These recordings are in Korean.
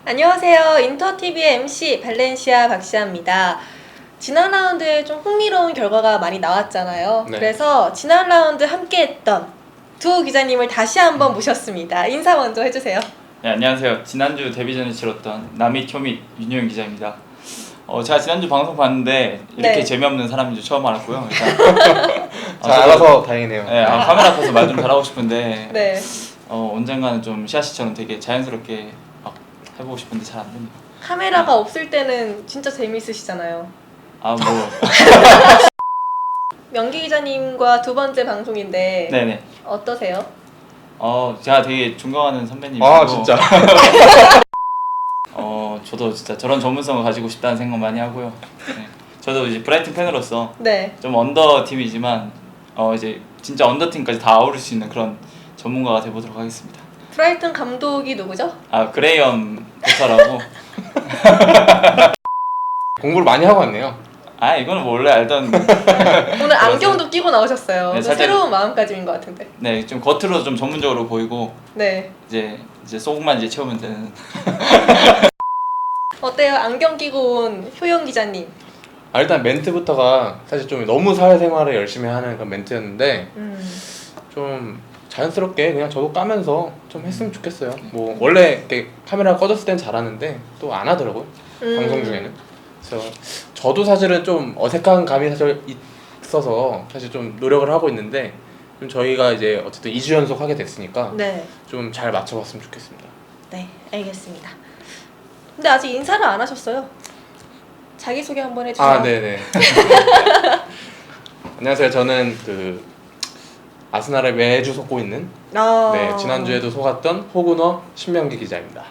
안녕하세요. 인터TV의 MC 발렌시아 박시아입니다. 지난 라운드에 좀 흥미로운 결과가 많이 나왔잖아요. 네. 그래서 지난 라운드 함께했던 두 기자님을 다시 한번 모셨습니다. 인사 먼저 해주세요. 네, 안녕하세요. 지난주 데뷔전을 치렀던 남이 쿄미 윤효영 기자입니다. 제가 지난주 방송 봤는데 이렇게 네. 재미없는 사람인 줄 처음 알았고요. 일단 잘 알아서 다행이네요. 네, 카메라 앞에서 말 좀 잘하고 싶은데 네. 언젠가는 좀 시아 씨처럼 되게 자연스럽게 막 해보고 싶은데 잘 안 됩니다. 카메라가 없을 때는 진짜 재미있으시잖아요. 뭐 명기 기자님과 두 번째 방송인데 네네. 어떠세요? 제가 되게 존경하는 선배님이고 아 진짜. 저도 진짜 저런 전문성을 가지고 싶다는 생각 많이 하고요. 네. 저도 이제 브라이튼 팬으로서 네. 좀 언더 팀이지만 이제 진짜 언더 팀까지 다 아우를 수 있는 그런 전문가가 돼보도록 하겠습니다. 브라이튼 감독이 누구죠? 그레이엄 포터라고. 공부를 많이 하고 왔네요. 이거는 뭐 원래 알던. 오늘 안경도 끼고 나오셨어요. 네, 또 살짝- 새로운 마음가짐인 것 같은데. 네, 좀 겉으로 좀 전문적으로 보이고 네. 이제 속만 이제 채우면 되는. 어때요? 안경 끼고 온 효영 기자님. 일단 멘트부터가 사실 좀 너무 사회생활을 열심히 하는 그런 멘트였는데 좀 자연스럽게 그냥 저도 까면서 좀 했으면 좋겠어요. 뭐 원래 이렇게 카메라 꺼졌을 땐 잘하는데 또 안 하더라고요. 방송 중에는. 그래서 저도 사실은 좀 어색한 감이 사실 있어서 사실 좀 노력을 하고 있는데 좀 저희가 이제 어쨌든 2주 연속 하게 됐으니까 네. 좀 잘 맞춰봤으면 좋겠습니다. 네, 알겠습니다. 근데 아직 인사를 안 하셨어요. 자기소개 한번 해주세요. 네네. 안녕하세요. 저는 그 아스날에 매주 속고 있는 네, 지난주에도 속았던 호구너 신명기 기자입니다.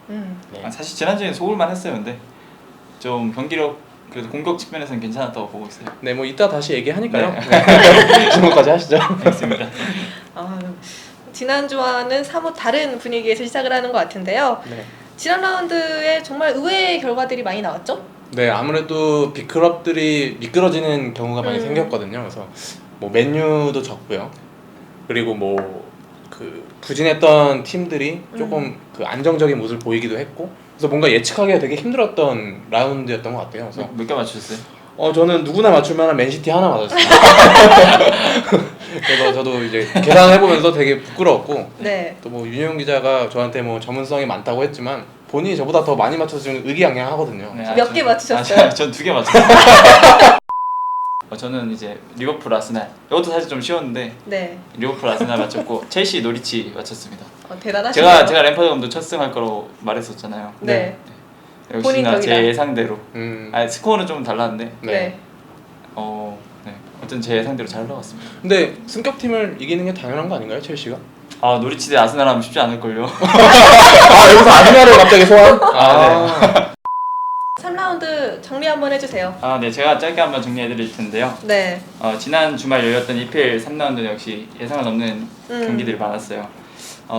네. 사실 지난주에 속을만 했어요. 근데 좀 경기력 그래도 공격 측면에서는 괜찮았다고 보고 있어요. 네, 뭐 이따 다시 얘기하니까요. 네. 네. 질문까지 하시죠. 알겠습니다. 지난주와는 사뭇 다른 분위기에서 시작을 하는 것 같은데요. 네. 지난 라운드에 정말 의외의 결과들이 많이 나왔죠? 네, 아무래도 빅클럽들이 미끄러지는 경우가 많이 생겼거든요. 그래서 뭐 맨유도 졌고요. 그리고 뭐 그 부진했던 팀들이 조금 그 안정적인 모습을 보이기도 했고, 그래서 뭔가 예측하기가 되게 힘들었던 라운드였던 것 같아요. 그래서 몇 개 맞추셨어요? 저는 누구나 맞출 만한 맨시티 하나 맞았어요. 그래서 저도 이제 계산해보면서 되게 부끄러웠고, 네. 또 뭐 윤효영 기자가 저한테 뭐 전문성이 많다고 했지만 본인이 저보다 더 많이 맞춰서 지금 의기양양하거든요. 네, 몇 개 맞추셨어요? 전 2개 맞췄어요. 저는 이제 리버풀 아스날 이것도 사실 좀 쉬웠는데 네. 리버풀 아스날 맞췄고 첼시 노리치 맞췄습니다. 대단하시네요. 제가 램파드 감독 첫 승할 거라고 말했었잖아요. 네. 역시나 본인 제 덕이다. 예상대로. 스코어는 좀 달랐는데 네. 네. 어쨌든 제 예상대로 잘 흘러갔습니다. 근데 승격팀을 이기는 게 당연한 거 아닌가요, 첼시가? 노리치 대 아스날 하면 쉽지 않을걸요. 여기서 아스날을 갑자기 소환? 네. 3라운드 정리 한번 해주세요. 네, 제가 짧게 한번 정리해드릴 텐데요. 네. 지난 주말 열렸던 EPL 3라운드는 역시 예상을 넘는 경기들이 많았어요.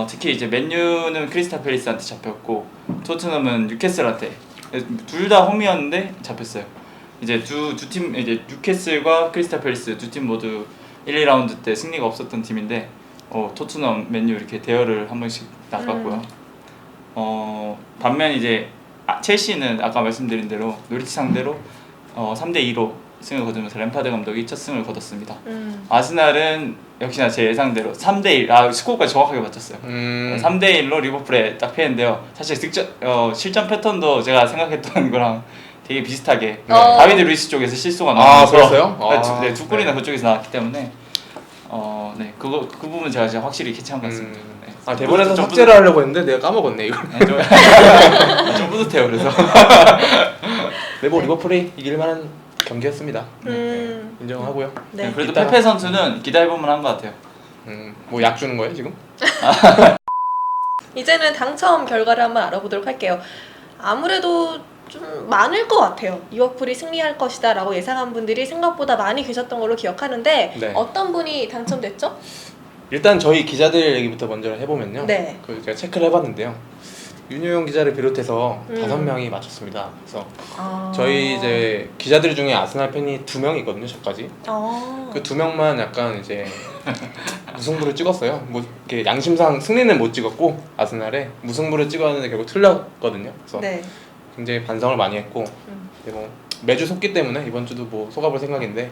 특히 이제 맨유는 크리스탈 팰리스한테 잡혔고 토트넘은 뉴캐슬한테 둘 다 홈이었는데 잡혔어요. 이제 두 팀 이제 뉴캐슬과 크리스탈 팰리스 두 팀 모두 1, 2라운드 때 승리가 없었던 팀인데 토트넘, 맨유 이렇게 대열을 한 번씩 나갔고요. 반면 이제 첼시는 아까 말씀드린 대로 노리치 상대로 3대2로 승을 거두면서 램파드 감독이 첫 승을 거뒀습니다. 아스날은 역시나 제 예상대로 3대1 스코어까지 정확하게 맞췄어요. 3대1로 리버풀에 딱 패했는데요. 사실 실점 패턴도 제가 생각했던 거랑 되게 비슷하게 다비드 루이스 쪽에서 실수가 나와서 그랬어요? 네, 두 골이나 그쪽에서 나왔기 때문에 그 부분 제가 진짜 확실히 캐치한 것 같습니다. 네. 대본에서 좀 삭제를 하려고 했는데 내가 까먹었네 이걸. 좀 뿌듯해요. 그래서 네, 뭐 리버풀이 이길 만한 경기였습니다. 네, 인정하고요. 네. 그래도 이따가- 페페 선수는 기다려보면 한 것 같아요. 뭐 약 주는 거예요 지금? 이제는 당첨 결과를 한번 알아보도록 할게요. 아무래도 좀 많을 것 같아요. 리버풀이 승리할 것이다 라고 예상한 분들이 생각보다 많이 계셨던 걸로 기억하는데 네. 어떤 분이 당첨됐죠? 일단 저희 기자들 얘기부터 먼저 해보면요. 네. 제가 체크를 해봤는데요. 윤효영 기자를 비롯해서 5명이 맞췄습니다. 그래서 저희 이제 기자들 중에 아스날 팬이 2명이 있거든요, 저까지. 그 2명만 약간 이제 무승부를 찍었어요. 뭐 이렇게 양심상 승리는 못 찍었고 아스날에 무승부를 찍었는데 결국 틀렸거든요. 그래서 네. 굉장히 반성을 많이 했고 근데 뭐 매주 속기 때문에 이번 주도 뭐 속아볼 생각인데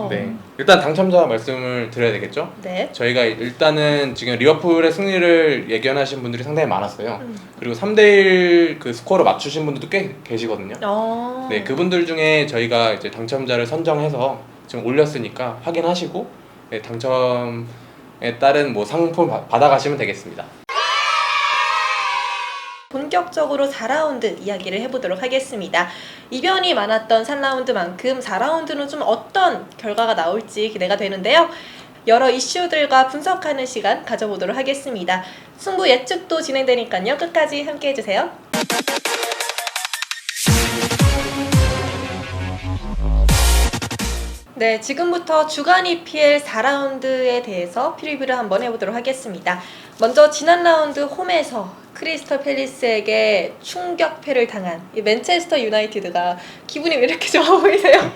네. 일단 당첨자 말씀을 드려야 되겠죠? 네. 저희가 일단은 지금 리버풀의 승리를 예견하신 분들이 상당히 많았어요. 그리고 3대1 그 스코어를 맞추신 분들도 꽤 계시거든요. 네, 그분들 중에 저희가 이제 당첨자를 선정해서 지금 올렸으니까 확인하시고 네, 당첨에 따른 뭐 상품 받아가시면 되겠습니다. 본격적으로 4라운드 이야기를 해보도록 하겠습니다. 이변이 많았던 3라운드만큼 4라운드는 좀 어떤 결과가 나올지 기대가 되는데요. 여러 이슈들과 분석하는 시간 가져보도록 하겠습니다. 승부 예측도 진행되니까요. 끝까지 함께 해주세요. 네, 지금부터 주간 EPL 4라운드에 대해서 프리뷰를 한번 해보도록 하겠습니다. 먼저 지난 라운드 홈에서 크리스털 팰리스에게 충격패를 당한 이 맨체스터 유나이티드가 기분이 왜 이렇게 좋아 보이세요?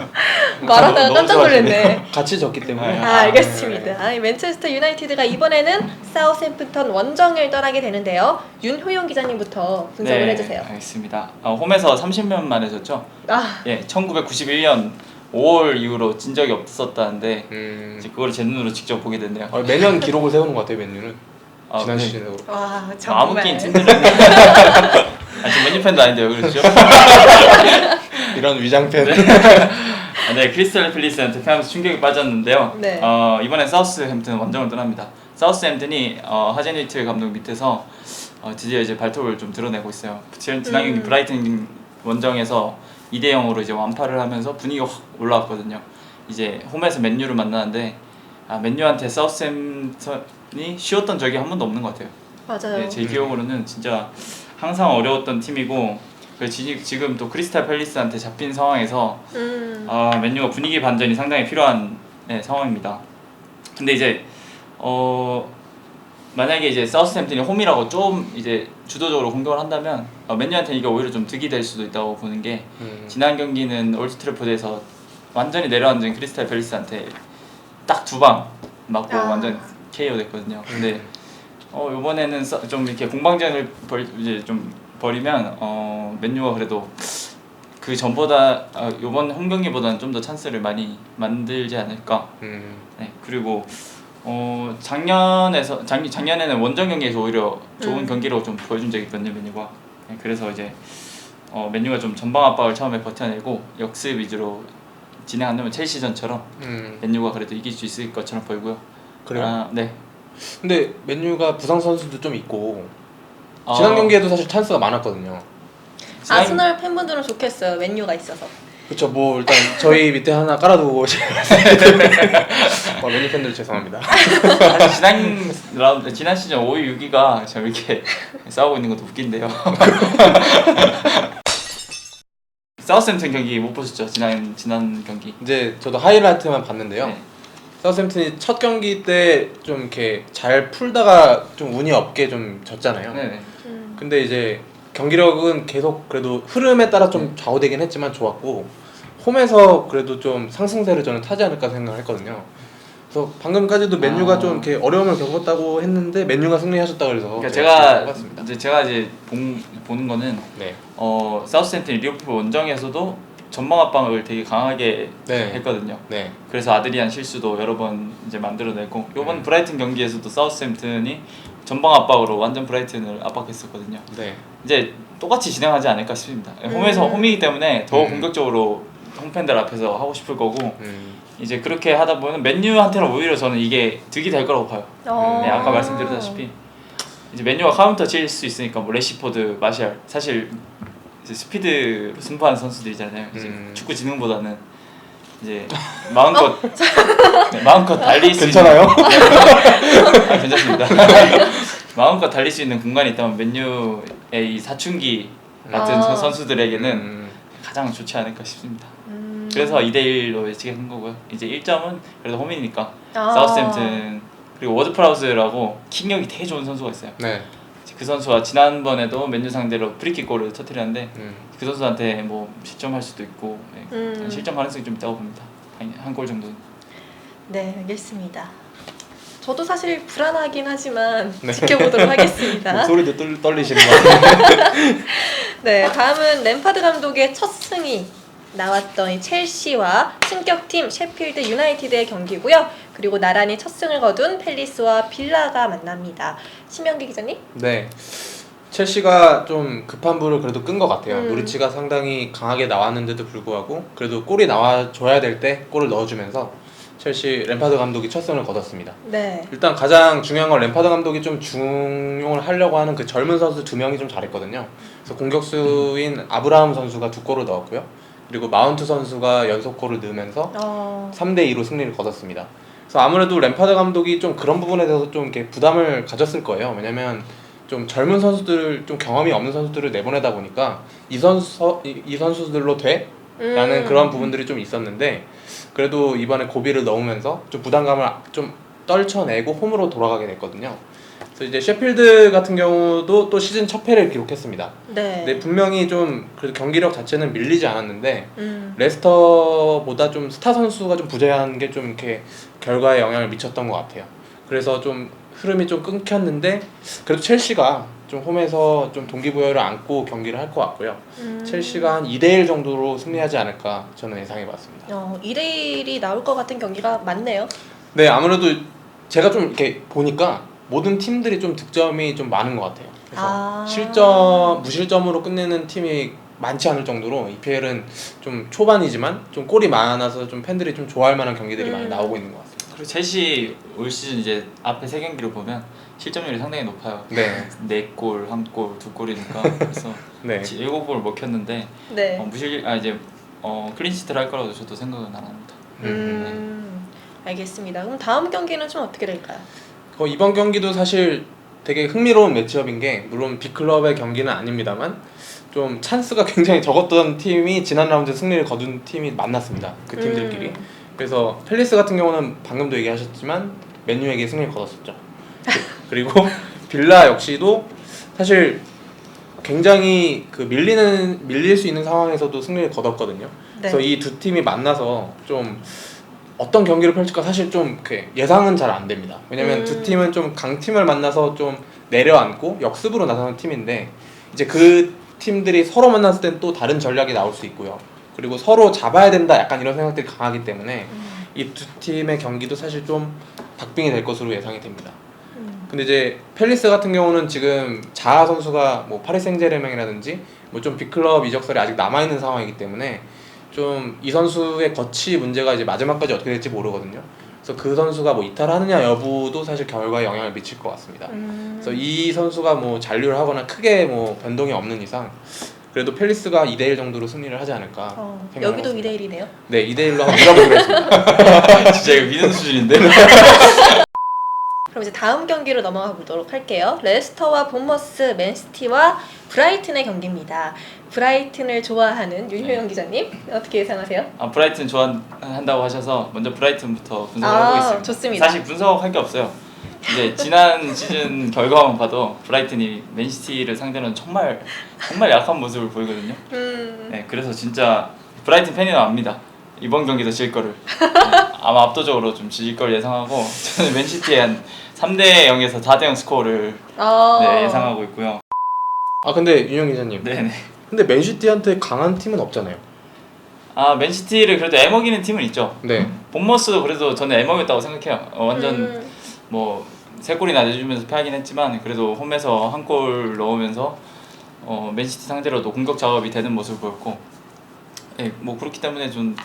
말하다가 너무 깜짝 놀랐네. 같이 졌기 때문에. 알겠습니다. 이 맨체스터 유나이티드가 이번에는 사우샘프턴 원정을 떠나게 되는데요. 윤효용 기자님부터 분석을 해주세요. 알겠습니다. 홈에서 30년 만에 졌죠? 예, 1991년 5월 이후로 진 적이 없었다는데 이제 그걸 제 눈으로 직접 보게 됐네요. 매년 기록을 세우는 것 같아요, 맨유는. 지난 네. 시즌으로. 와, 정말. 아무끼 찐들은 지금 맨유 팬도 아닌데 왜 그러시죠? 이런 위장팬. 네, 크리스탈 팰리스한테 패하면서 충격에 빠졌는데요. 네. 이번에 사우스햄튼 원정을 떠납니다. 사우스햄튼이 하젠휘트 감독 밑에서 드디어 이제 발톱을 좀 드러내고 있어요. 지난 경기 브라이튼 원정에서 2대 0으로 이제 완파를 하면서 분위기가 확 올라왔거든요. 이제 홈에서 맨유를 만나는데 맨유한테 사우스햄튼이 쉬웠던 적이 한 번도 없는 것 같아요. 맞아요. 네, 제 기억으로는 진짜 항상 어려웠던 팀이고 지금 또 크리스탈 팰리스한테 잡힌 상황에서 맨유가 분위기 반전이 상당히 필요한 상황입니다. 근데 이제 만약에 이제 사우스햄튼이 홈이라고 좀 이제 주도적으로 공격을 한다면 맨유한테 이게 오히려 좀 득이 될 수도 있다고 보는 게 지난 경기는 올드 트래포드에서 완전히 내려앉은 크리스탈 팰리스한테 딱 2방 맞고 완전 KO 됐거든요. 근데 이번에는 좀 이렇게 공방전을 이제 좀 벌이면 맨유가 그래도 그 전보다 이번 홈 경기보다는 좀 더 찬스를 많이 만들지 않을까. 네, 그리고 작년에는 원정 경기에서 오히려 좋은 경기로 좀 보여준 적이 있거든요, 맨유가. 네, 그래서 이제 맨유가 좀 전방 압박을 처음에 버텨내고 역습 위주로 진행한다면 첼시전처럼 맨유가 그래도 이길 수 있을 것처럼 보이고요. 그래요? 네. 근데 맨유가 부상 선수도 좀 있고 지난 경기에도 사실 찬스가 많았거든요. 아스널 팬분들은 좋겠어요. 맨유가 있어서. 그렇죠. 뭐 일단 저희 밑에 하나 깔아두고 맨유 팬들 죄송합니다. 사실 지난 시즌 5위 6위가 저 이렇게 싸우고 있는 것도 웃긴데요. 사우스햄튼 경기 못 보셨죠? 지난 경기. 이제 저도 하이라이트만 봤는데요. 네. 사우스햄튼이 첫 경기 때 좀 이렇게 잘 풀다가 좀 운이 없게 좀 졌잖아요. 네네. 근데 이제 경기력은 계속 그래도 흐름에 따라 좀 좌우되긴 했지만 좋았고 홈에서 그래도 좀 상승세를 저는 타지 않을까 생각했거든요. 그래서 방금까지도 맨유가 좀 이렇게 어려움을 겪었다고 했는데 맨유가 승리하셨다고 그래서 그러니까 제가 이제 보는 거는 네. 사우스햄튼이 리버풀 원정에서도 전방 압박을 되게 강하게 했거든요. 네. 그래서 아드리안 실수도 여러 번 이제 만들어내고 이번 브라이튼 경기에서도 사우스햄튼이 전방 압박으로 완전 브라이튼을 압박했었거든요. 네. 이제 똑같이 진행하지 않을까 싶습니다. 홈이기 때문에 더 공격적으로 홈팬들 앞에서 하고 싶을 거고 이제 그렇게 하다 보면 맨유한테는 오히려 저는 이게 득이 될 거라고 봐요. 네, 아까 말씀드렸다시피 이제 맨유가 카운터 칠 수 있으니까 뭐 레시포드, 마샬 사실 이제 스피드로 승부하는 선수들이잖아요. 이제 축구 지능보다는 이제 마음껏 달릴 수 괜찮아요? 있는 괜찮습니다. 마음껏 달릴 수 있는 공간이 있다면 맨유의 이 사춘기 같은 선수들에게는 가장 좋지 않을까 싶습니다. 그래서 2대1로 예측한 거고요. 이제 1점은 그래도 홈이니까 사우스햄튼 그리고 워드프라우스라고 킥력이 되게 좋은 선수가 있어요. 네. 그 선수가 지난번에도 맨유 상대로 프리킥 골을 터뜨렸는데 그 선수한테 뭐 실점할 수도 있고 실점 가능성이 좀 있다고 봅니다. 한 골 정도는. 네, 알겠습니다. 저도 사실 불안하긴 하지만 네. 지켜보도록 하겠습니다. 목소리도 떨리시는 것 같아요. 네, 다음은 램파드 감독의 첫 승이 나왔던 이 첼시와 승격팀 셰필드 유나이티드의 경기고요. 그리고 나란히 첫 승을 거둔 팰리스와 빌라가 만납니다. 심영기 기자님? 네. 첼시가 좀 급한 불을 그래도 끈 것 같아요. 음. 노리치가 상당히 강하게 나왔는데도 불구하고 그래도 골이 나와줘야 될 때 골을 넣어주면서 첼시 램파드 감독이 첫 승을 거뒀습니다. 네. 일단 가장 중요한 건 램파드 감독이 좀 중용을 하려고 하는 그 젊은 선수 2명이 좀 잘했거든요. 그래서 공격수인 아브라함 선수가 2골을 넣었고요. 그리고 마운트 선수가 연속골을 넣으면서 3대2로 승리를 거뒀습니다. 그래서 아무래도 램파드 감독이 좀 그런 부분에 대해서 좀 이렇게 부담을 가졌을 거예요. 왜냐면 좀 젊은 선수들, 좀 경험이 없는 선수들을 내보내다 보니까 이 선수들로 돼? 라는 그런 부분들이 좀 있었는데 그래도 이번에 고비를 넣으면서 좀 부담감을 좀 떨쳐내고 홈으로 돌아가게 됐거든요. 그래서 이제 셰필드 같은 경우도 또 시즌 첫 패를 기록했습니다. 네. 근데 분명히 좀 그래도 경기력 자체는 밀리지 않았는데 레스터보다 좀 스타 선수가 좀 부재한 게 좀 이렇게 결과에 영향을 미쳤던 것 같아요. 그래서 좀 흐름이 좀 끊겼는데 그래도 첼시가 좀 홈에서 좀 동기부여를 안고 경기를 할 것 같고요. 첼시가 한 2대1 정도로 승리하지 않을까 저는 예상해봤습니다. 2대1이 나올 것 같은 경기가 많네요. 네, 아무래도 제가 좀 이렇게 보니까 모든 팀들이 좀 득점이 좀 많은 것 같아요. 그래서 무실점으로 끝내는 팀이 많지 않을 정도로 EPL은 좀 초반이지만 좀 골이 많아서 좀 팬들이 좀 좋아할 만한 경기들이 많이 나오고 있는 것 같습니다. 그리고 첼시 올 시즌 이제 앞에 3경기를 보면 실점률이 상당히 높아요. 네. 4골, 1골, 2골이니까 그래서 네. 7골 먹혔는데 네. 클린시트를 할 거라고 저도 생각은 안 합니다. 알겠습니다. 그럼 다음 경기는 좀 어떻게 될까요? 이번 경기도 사실 되게 흥미로운 매치업인 게 물론 빅클럽의 경기는 아닙니다만 좀 찬스가 굉장히 적었던 팀이 지난 라운드 승리를 거둔 팀이 만났습니다. 그 팀들끼리. 그래서 팰리스 같은 경우는 방금도 얘기하셨지만 맨유에게 승리를 거뒀었죠. 그리고 빌라 역시도 사실 굉장히 그 밀릴 수 있는 상황에서도 승리를 거뒀거든요. 그래서 이 두 팀이 만나서 좀 어떤 경기를 펼칠까 사실 좀 이렇게 예상은 잘 안 됩니다. 왜냐면 두 팀은 좀 강팀을 만나서 좀 내려앉고 역습으로 나서는 팀인데 이제 그 팀들이 서로 만났을 땐 또 다른 전략이 나올 수 있고요. 그리고 서로 잡아야 된다 약간 이런 생각들이 강하기 때문에 이 두 팀의 경기도 사실 좀 박빙이 될 것으로 예상이 됩니다. 근데 이제 팰리스 같은 경우는 지금 자하 선수가 뭐 파리 생제르맹이라든지 뭐 좀 빅클럽 이적설이 아직 남아 있는 상황이기 때문에 좀 이 선수의 거치 문제가 이제 마지막까지 어떻게 될지 모르거든요. 그래서 그 선수가 뭐 이탈하느냐 여부도 사실 결과에 영향을 미칠 것 같습니다. 그래서 이 선수가 뭐 잔류를 하거나 크게 뭐 변동이 없는 이상 그래도 팰리스가 2대1 정도로 승리를 하지 않을까 생각합니다. 여기도 2대1이네요? 네, 2대1로 한번 밀어보기로 했습니다. 진짜 이거 믿는 수준인데? 그럼 이제 다음 경기로 넘어가 보도록 할게요. 레스터와 본머스, 맨시티와 브라이튼의 경기입니다. 브라이튼을 좋아하는 윤효영 기자님 어떻게 예상하세요? 브라이튼 좋아한다고 하셔서 먼저 브라이튼부터 분석을 해보겠습니다. 좋습니다. 사실 분석할 게 없어요. 이제 지난 시즌 결과만 봐도 브라이튼이 맨시티를 상대로는 정말 약한 모습을 보이거든요. 네, 그래서 진짜 브라이튼 팬이라 압니다. 이번 경기도 질 거를. 아마 압도적으로 좀 질 걸 예상하고 저는 맨시티의 한 3대 0에서 4대 0 스코어를 예상하고 있고요. 근데 윤영 기자님. 네네. 근데 맨시티한테 강한 팀은 없잖아요. 맨시티를 그래도 애먹이는 팀은 있죠. 네. 본머스도 그래도 저는 애먹였다고 생각해요. 완전 뭐 3골이나 내주면서 패하긴 했지만 그래도 홈에서 1골 넣으면서 맨시티 상대로도 공격 작업이 되는 모습을 보였고, 네, 뭐 그렇기 때문에 좀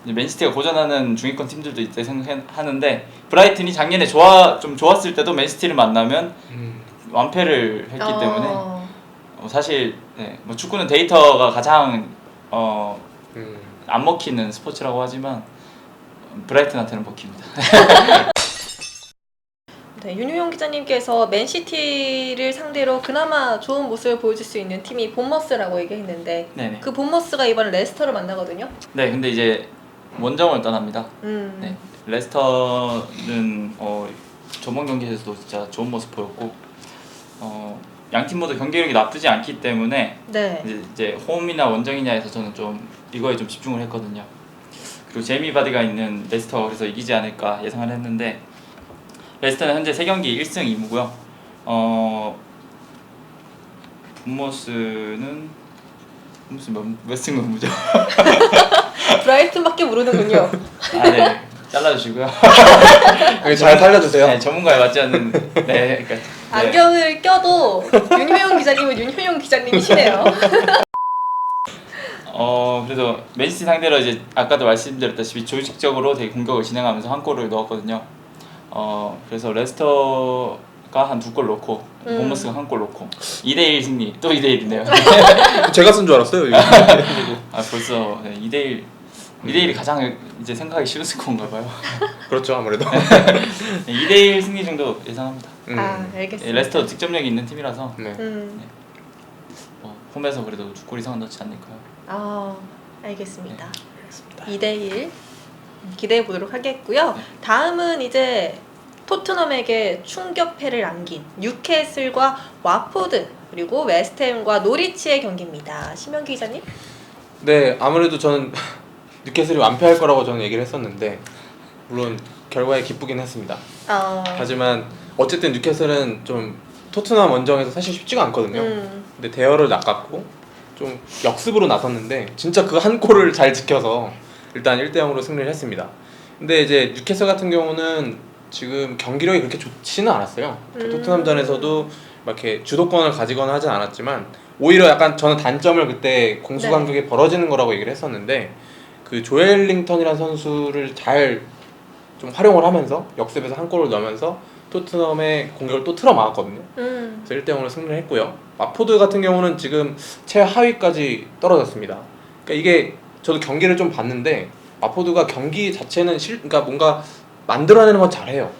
이제 맨시티가 고전하는 중위권 팀들도 있다 생각하는데 부라이튼이 작년에 좀 좋았을 때도 맨시티를 만나면 완패를 했기 때문에 사실 뭐 축구는 데이터가 가장 안 먹히는 스포츠라고 하지만 브라이튼한테는 먹힙니다. 네, 윤효영 기자님께서 맨시티를 상대로 그나마 좋은 모습을 보여줄 수 있는 팀이 본머스라고 얘기했는데 네네. 그 본머스가 이번에 레스터를 만나거든요. 네, 근데 이제 원정을 떠납니다. 네, 레스터는 저번 경기에서도 진짜 좋은 모습 보였고 양 팀 모두 경기력이 나쁘지 않기 때문에 이제 홈이나 원정이냐에서 저는 좀 이거에 좀 집중을 했거든요. 그리고 제이미 바디가 있는 레스터 그래서 이기지 않을까 예상을 했는데 레스터는 현재 3경기 1승 2무고요. 본머스는 몇 승 몇 무죠? 브라이튼밖에 모르는군요. 아, 네. 잘라주시고요. 잘 살려주세요. 네, 전문가에 맞지 않는. 네, 그러니까. 네. 안경을 껴도 윤효영 기자님은 윤효영 기자님이시네요. 그래서 맨시티 상대로 이제 아까도 말씀드렸다시피 조직적으로 되게 공격을 진행하면서 한 골을 넣었거든요. 그래서 레스터가 한 2골 넣고 본머스가 한 골 넣고 2대1 승리. 또 2대1이네요. 제가 쓴 줄 알았어요. 이거. 아, 벌써 네, 2대1이 가장 이제 생각하기 쉬운 스코어인가 봐요. 그렇죠, 아무래도. 네, 2대1 승리 정도 예상합니다. 아, 네, 알겠습니다. 레스터 득점력이 있는 팀이라서 네. 홈에서 그래도 2골 이상은 넣지 않을까요? 아, 알겠습니다. 알겠습니다. 2대1 기대해 보도록 하겠고요. 네. 다음은 이제 토트넘에게 충격패를 안긴 뉴캐슬과 와포드 그리고 웨스트햄과 노리치의 경기입니다. 심영기 기자님? 네, 아무래도 저는 뉴캐슬이 완패할 거라고 저는 얘기를 했었는데 물론 결과에 기쁘긴 했습니다. 하지만 어쨌든 뉴캐슬은 좀 토트넘 원정에서 사실 쉽지가 않거든요. 근데 대여를 낚았고 좀 역습으로 나섰는데 진짜 그 한 골을 잘 지켜서 일단 1대0으로 승리를 했습니다. 근데 이제 뉴캐슬 같은 경우는 지금 경기력이 그렇게 좋지는 않았어요. 토트넘전에서도 막 이렇게 주도권을 가지거나 하진 않았지만 오히려 약간 저는 단점을 그때 공수간격이 벌어지는 거라고 얘기를 했었는데 그 조엘링턴이라는 선수를 잘 좀 활용을 하면서 역습에서 한 골을 넣으면서 토트넘의 공격을 또 틀어막았거든요. 그래서 1대0으로 승리를 했고요. 와포드 같은 경우는 지금 최하위까지 떨어졌습니다. 그러니까 이게 저도 경기를 좀 봤는데 와포드가 경기 자체는 그러니까 뭔가 만들어내는 건 잘해요.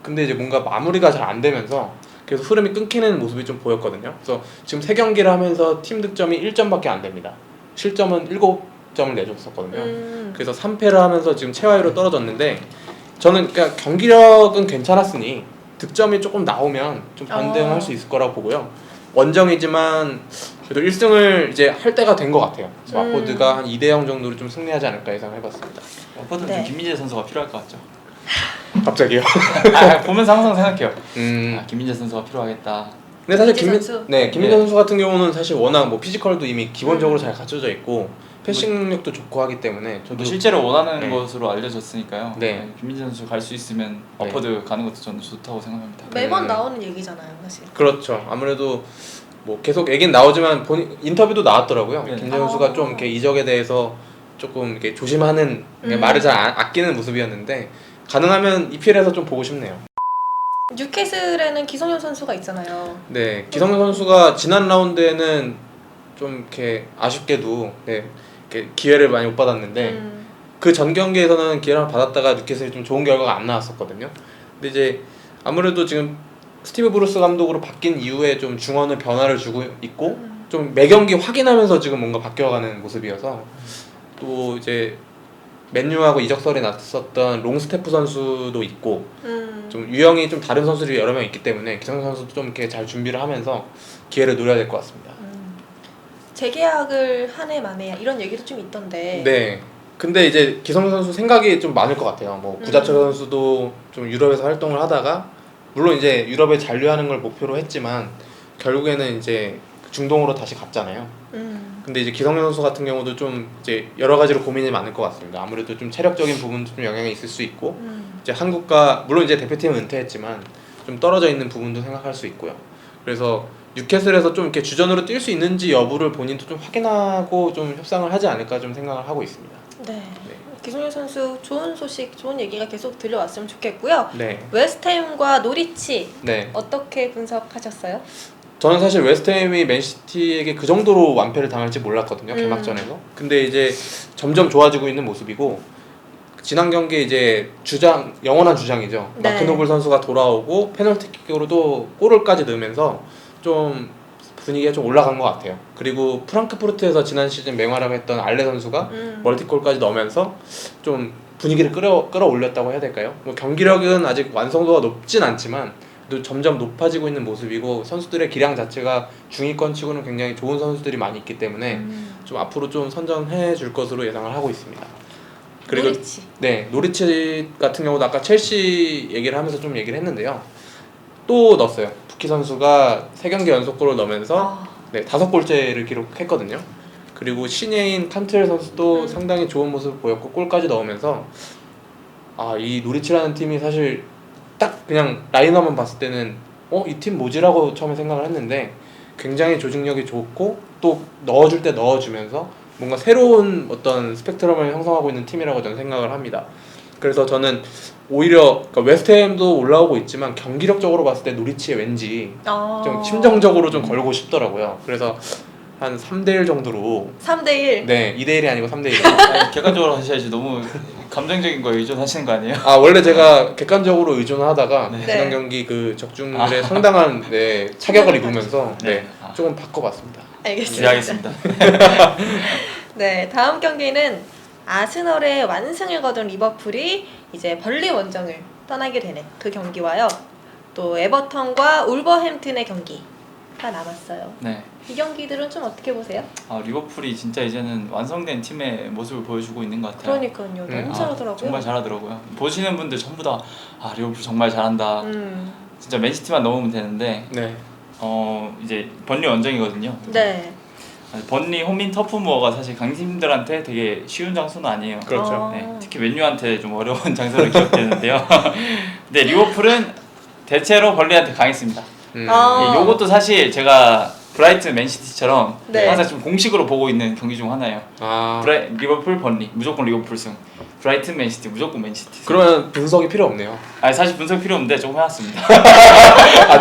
근데 이제 뭔가 마무리가 잘 안 되면서 계속 흐름이 끊기는 모습이 좀 보였거든요. 그래서 지금 3경기를 하면서 팀 득점이 1점밖에 안 됩니다. 실점은 7점을 내줬었거든요. 그래서 3패를 하면서 지금 최하위로 떨어졌는데 저는 그러니까 경기력은 괜찮았으니 득점이 조금 나오면 좀 반등할 수 있을 거라고 보고요. 원정이지만 그래도 1승을 이제 할 때가 된 것 같아요. 그래서 와포드가 한 2대0 정도로 좀 승리하지 않을까 예상해봤습니다. 와포드는 네. 좀 김민재 선수가 필요할 것 같죠. 갑자기요? 보면서 항상 생각해요. 음. 김민재 선수가 필요하겠다. 근데 사실 김민재 선수? 김민재 네. 선수 같은 경우는 사실 워낙 뭐 피지컬도 이미 기본적으로 잘 갖춰져 있고 패싱 능력도 좋고 하기 때문에 저도 실제로 원하는 네. 것으로 알려졌으니까요. 네. 김민재 선수 갈 수 있으면 와포드 가는 것도 저는 좋다고 생각합니다. 매번 나오는 얘기잖아요, 사실. 그렇죠. 아무래도 뭐 계속 얘기는 나오지만 인터뷰도 나왔더라고요. 네. 김재 선수가 좀 이렇게 이적에 대해서 조금 이렇게 조심하는 말을 잘 아끼는 모습이었는데 가능하면 EPL에서 좀 보고 싶네요. 뉴캐슬에는 기성용 선수가 있잖아요. 네, 기성용 선수가 지난 라운드에는 좀 이렇게 아쉽게도 이렇게 기회를 많이 못 받았는데 그 전 경기에서는 기회를 받았다가 뉴캐슬이 좀 좋은 결과가 안 나왔었거든요. 근데 이제 아무래도 지금 스티브 브루스 감독으로 바뀐 이후에 좀 중원을 변화를 주고 있고 좀 매 경기 확인하면서 지금 뭔가 바뀌어가는 모습이어서 또 이제 맨유하고 이적설이 났었던 롱스테프 선수도 있고 좀 유형이 좀 다른 선수들이 여러 명 있기 때문에 기성용 선수도 좀 이렇게 잘 준비를 하면서 기회를 노려야 될 것 같습니다. 재계약을 한 해 만에 이런 얘기도 좀 있던데. 네. 근데 이제 기성용 선수 생각이 좀 많을 것 같아요. 뭐 구자철 선수도 좀 유럽에서 활동을 하다가 물론 이제 유럽에 잔류하는 걸 목표로 했지만 결국에는 이제 중동으로 다시 갔잖아요. 근데 이제 기성용 선수 같은 경우도 좀 이제 여러 가지로 고민이 많을 것 같습니다. 아무래도 좀 체력적인 부분도 좀 영향이 있을 수 있고 이제 한국과 물론 이제 대표팀은 은퇴했지만 좀 떨어져 있는 부분도 생각할 수 있고요. 그래서 뉴캐슬에서 좀 이렇게 주전으로 뛸 수 있는지 여부를 본인도 좀 확인하고 좀 협상을 하지 않을까 좀 생각을 하고 있습니다. 네. 기성용 선수 좋은 소식, 좋은 얘기가 계속 들려왔으면 좋겠고요. 네. 웨스트햄과 노리치 네. 어떻게 분석하셨어요? 저는 사실 웨스트햄이 맨시티에게 그 정도로 완패를 당할지 몰랐거든요. 개막전에서. 근데 이제 점점 좋아지고 있는 모습이고 지난 경기에 이제 영원한 주장이죠. 네. 마크 노블 선수가 돌아오고 페널티킥으로도 골을까지 넣으면서 좀 분위기가 좀 올라간 것 같아요. 그리고 프랑크푸르트에서 지난 시즌 맹활약 했던 알레 선수가 멀티골까지 넣으면서 좀 분위기를 끌어올렸다고 해야 될까요? 뭐 경기력은 아직 완성도가 높진 않지만 점점 높아지고 있는 모습이고 선수들의 기량 자체가 중위권 치고는 굉장히 좋은 선수들이 많이 있기 때문에 좀 앞으로 좀 선전해 줄 것으로 예상을 하고 있습니다. 그리고 노리치. 네, 노리치 같은 경우도 아까 첼시 얘기를 하면서 좀 얘기를 했는데요. 또 넣었어요. 부키 선수가 3경기 연속골을 넣으면서 아, 네, 5골째를 기록했거든요. 그리고 신예인 칸트렐 선수도 음. 상당히 좋은 모습을 보였고 골까지 넣으면서 이 노리치라는 팀이 사실 딱 그냥 라인업만 봤을 때는 이 팀 뭐지라고 처음에 생각을 했는데 굉장히 조직력이 좋고 또 넣어줄 때 넣어주면서 뭔가 새로운 어떤 스펙트럼을 형성하고 있는 팀이라고 저는 생각을 합니다. 그래서 저는 오히려 그러니까 웨스트햄도 올라오고 있지만 경기력적으로 봤을 때 노리치에 왠지 좀 심정적으로 좀 걸고 싶더라고요. 그래서 한 3대1 정도로 3대1. 네, 2대1이 아니고 3대1. 아니, 객관적으로 하셔야지. 너무 감정적인 거에 의존하시는 거 아니에요? 원래 제가 객관적으로 의존을 하다가 네. 지난 경기 그 적중률에 상당한 타격을 입으면서 네. 조금 바꿔봤습니다. 알겠습니다. 이해하겠습니다. 네, 다음 경기는 아스널의 완승을 거둔 리버풀이 이제 벌리 원정을 떠나게 되는 그 경기와요. 또 에버턴과 울버햄튼의 경기가 남았어요. 네. 이 경기들은 좀 어떻게 보세요? 리버풀이 진짜 이제는 완성된 팀의 모습을 보여주고 있는 것 같아요. 그러니까요. 너무 아, 잘하더라고요. 정말 잘하더라고요. 보시는 분들 전부 다 리버풀 정말 잘한다. 진짜 맨시티만 넘으면 되는데 네. 이제 번리 원정이거든요. 네. 번리 홈인 터프무어가 사실 강팀들한테 되게 쉬운 장소는 아니에요. 그렇죠. 네, 특히 맨유한테 좀 어려운 장소로 기억되는데요. 근데 리버풀은 대체로 벌리한테 강했습니다. 요것도 사실 제가 브라이튼 맨시티처럼 네. 항상 좀 공식으로 보고 있는 경기 중 하나예요. 리버풀 번리 무조건 리버풀 승, 브라이튼 맨시티 무조건 맨시티 승. 그러면 분석이 필요 없네요. 사실 분석 필요 없는데 조금 해왔습니다.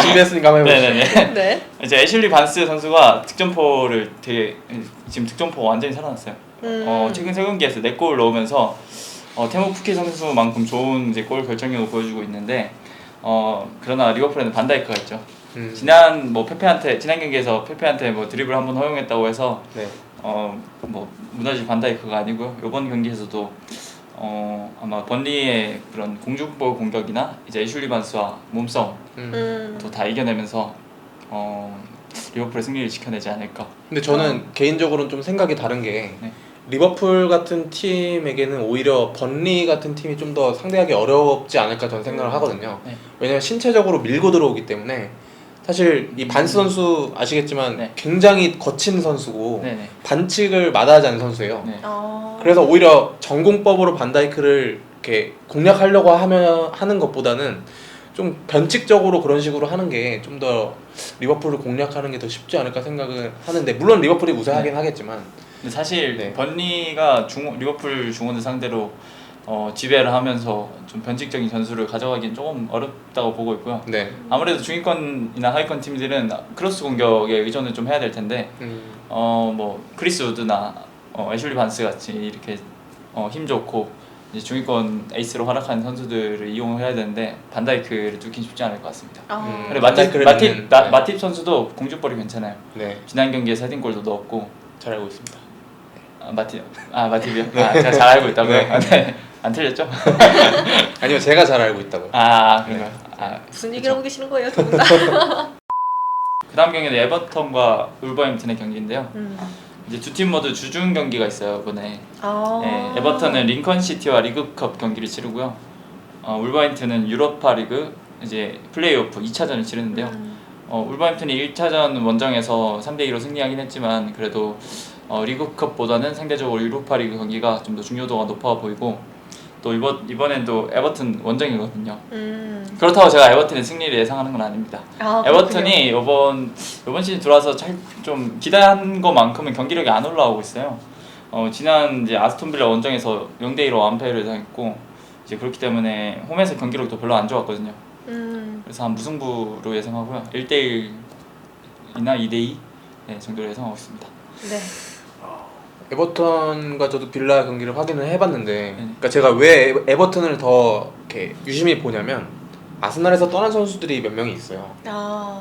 준비했으니까 한번 해보시죠. 네네네. 네. 이제 애슐리 반스 선수가 득점포를 지금 득점포가 완전히 살아났어요. 최근 3경기에서 4골 넣으면서 테무 푸키 선수만큼 좋은 이제 골 결정력을 보여주고 있는데 그러나 리버풀에는 반다이크가 있죠. 지난 경기에서 페페한테 드리블 한번 허용했다고 해서 네. 무너질 반다이크가 아니고요. 이번 경기에서도 아마 번리의 그런 공중볼 공격이나 이제 애슐리 반스와 몸싸움 또 다 이겨내면서 리버풀의 승리를 지켜내지 않을까. 근데 저는 개인적으로는 좀 생각이 다른 게 네. 리버풀 같은 팀에게는 오히려 번리 같은 팀이 좀 더 상대하기 어렵지 않을까 저는 생각을 하거든요. 네. 왜냐면 신체적으로 밀고 들어오기 때문에 사실 이 반스 선수 아시겠지만 네. 굉장히 거친 선수고 네네. 반칙을 마다하지 않는 선수예요. 네. 그래서 오히려 전공법으로 반다이크를 이렇게 공략하려고 하는 것보다는 좀 변칙적으로 그런 식으로 하는 게 좀 더 리버풀을 공략하는 게 더 쉽지 않을까 생각을 하는데 물론 리버풀이 우세하긴 하겠지만 근데 사실 네. 번리가 리버풀 중원을 상대로 지배를 하면서 좀 변칙적인 전술을 가져가기엔 조금 어렵다고 보고 있고요. 네. 아무래도 중위권이나 하위권 팀들은 크로스 공격에 의존을 좀 해야 될 텐데 크리스 우드나 애슐리 반스 같이 이렇게 힘 좋고 이제 중위권 에이스로 활약하는 선수들을 이용해야 되는데 반다이크를 뚫긴 쉽지 않을 것 같습니다. 그리고 마팁 선수도 공중볼이 괜찮아요. 네. 지난 경기에서 헤딩골도 넣었고 잘 알고 있습니다. 마팁이요? 제가 잘 알고 있다고요? 네. 네. 안 틀렸죠? 아니요, 제가 잘 알고 있다고요. 그런가요? 무슨 얘기를 하고 계시는 거예요, 두 분 다? 그 다음 경기는 에버턴과 울버햄튼의 경기인데요. 이제 두 팀 모두 주중 경기가 있어요, 이번에. 네, 에버턴은 링컨시티와 리그컵 경기를 치르고요. 울버햄튼은 유로파 리그 이제 플레이오프 2차전을 치르는데요. 울버햄튼이 1차전 원정에서 3대2로 승리하긴 했지만 그래도 리그컵보다는 상대적으로 유로파 리그 경기가 좀 더 중요도가 높아 보이고 또 이번엔 또 에버튼 원정이거든요. 그렇다고 제가 에버튼의 승리를 예상하는 건 아닙니다. 에버튼이 이번 시즌 들어와서 좀 기대한 것만큼은 경기력이 안 올라오고 있어요. 지난 이제 아스톤 빌라 원정에서 0대1로 완패를 당했고 이제 그렇기 때문에 홈에서 경기력도 별로 안 좋았거든요. 그래서 한 무승부로 예상하고요. 1대1이나 2대2 정도로 예상하고 있습니다. 네. 에버턴과 저도 빌라 경기를 확인을 해봤는데, 그러니까 제가 왜 에버턴을 더 이렇게 유심히 보냐면 아스날에서 떠난 선수들이 몇 명이 있어요.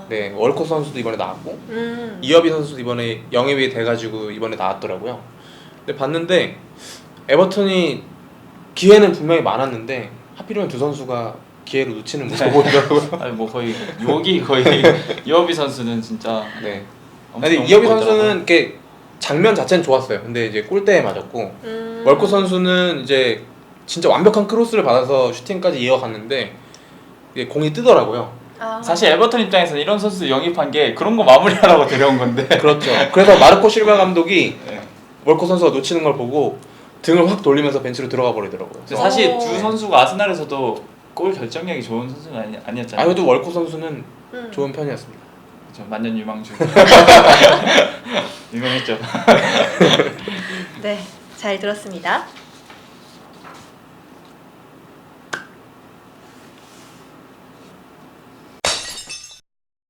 네, 월코 선수도 이번에 나왔고, 이어비 선수도 이번에 영입이 돼가지고 이번에 나왔더라고요. 근데 봤는데 에버턴이 기회는 분명히 많았는데 하필이면 두 선수가 기회를 놓치는 모습을 보이더라고요. 거의 이어비 선수는 진짜. 네. 근데 이어비 선수는 이렇게 장면 자체는 좋았어요. 근데 이제 골대에 맞았고 월코 선수는 이제 진짜 완벽한 크로스를 받아서 슈팅까지 이어갔는데 이게 공이 뜨더라고요. 아. 사실 에버턴 입장에서는 이런 선수 영입한 게 그런 거 마무리하라고 데려온 건데. 그렇죠. 그래서 마르코 실바 감독이 네. 월코 선수가 놓치는 걸 보고 등을 확 돌리면서 벤치로 들어가 버리더라고요. 근데 사실 어. 두 선수가 아스날에서도 골 결정력이 좋은 선수는 아니었잖아요. 그래도 월코 선수는 음. 좋은 편이었습니다. 그렇죠. 만년 유망주. 유명했죠. 네, 잘 들었습니다.